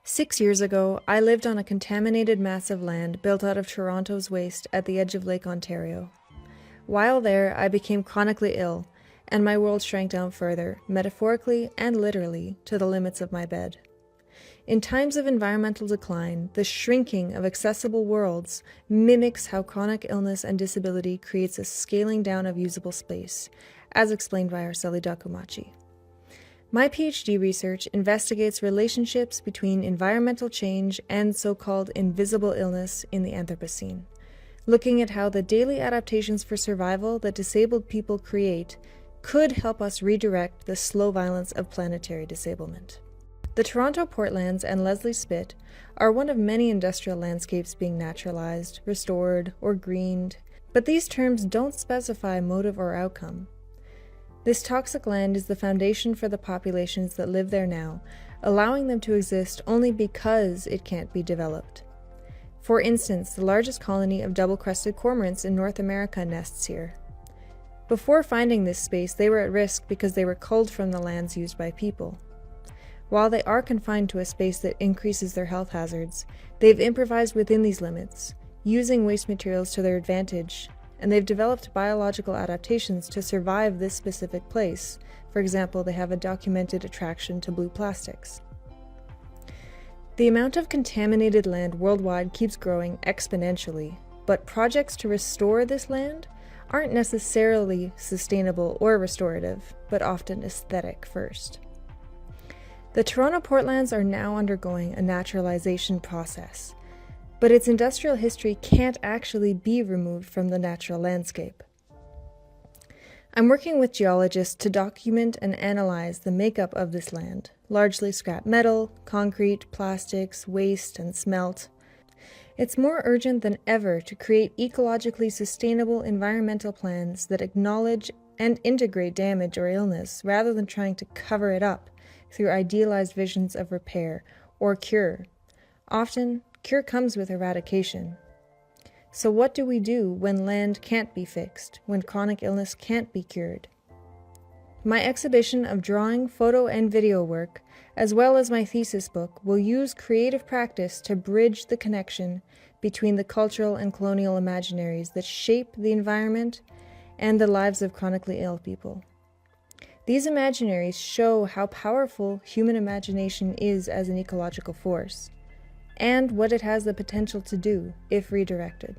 6 years ago, I lived on a contaminated mass of land built out of Toronto's waste at the edge of Lake Ontario. While there, I became chronically ill, and my world shrank down further, metaphorically and literally, to the limits of my bed. In times of environmental decline, the shrinking of accessible worlds mimics how chronic illness and disability creates a scaling down of usable space, as explained by Arceli Dakumachi. My PhD research investigates relationships between environmental change and so-called invisible illness in the Anthropocene, looking at how the daily adaptations for survival that disabled people create could help us redirect the slow violence of planetary disablement. The Toronto Portlands and Leslie Spit are one of many industrial landscapes being naturalized, restored, or greened, but these terms don't specify motive or outcome. This toxic land is the foundation for the populations that live there now, allowing them to exist only because it can't be developed. For instance, the largest colony of double-crested cormorants in North America nests here. Before finding this space, they were at risk because they were culled from the lands used by people. While they are confined to a space that increases their health hazards, they've improvised within these limits, using waste materials to their advantage, and they've developed biological adaptations to survive this specific place. For example, they have a documented attraction to blue plastics. The amount of contaminated land worldwide keeps growing exponentially, but projects to restore this land aren't necessarily sustainable or restorative, but often aesthetic first. The Toronto Portlands are now undergoing a naturalization process, but its industrial history can't actually be removed from the natural landscape. I'm working with geologists to document and analyze the makeup of this land, largely scrap metal, concrete, plastics, waste, and smelt. It's more urgent than ever to create ecologically sustainable environmental plans that acknowledge and integrate damage or illness rather than trying to cover it up through idealized visions of repair or cure. Often, cure comes with eradication. So what do we do when land can't be fixed, when chronic illness can't be cured? My exhibition of drawing, photo, and video work, as well as my thesis book, will use creative practice to bridge the connection between the cultural and colonial imaginaries that shape the environment and the lives of chronically ill people. These imaginaries show how powerful human imagination is as an ecological force, and what it has the potential to do if redirected.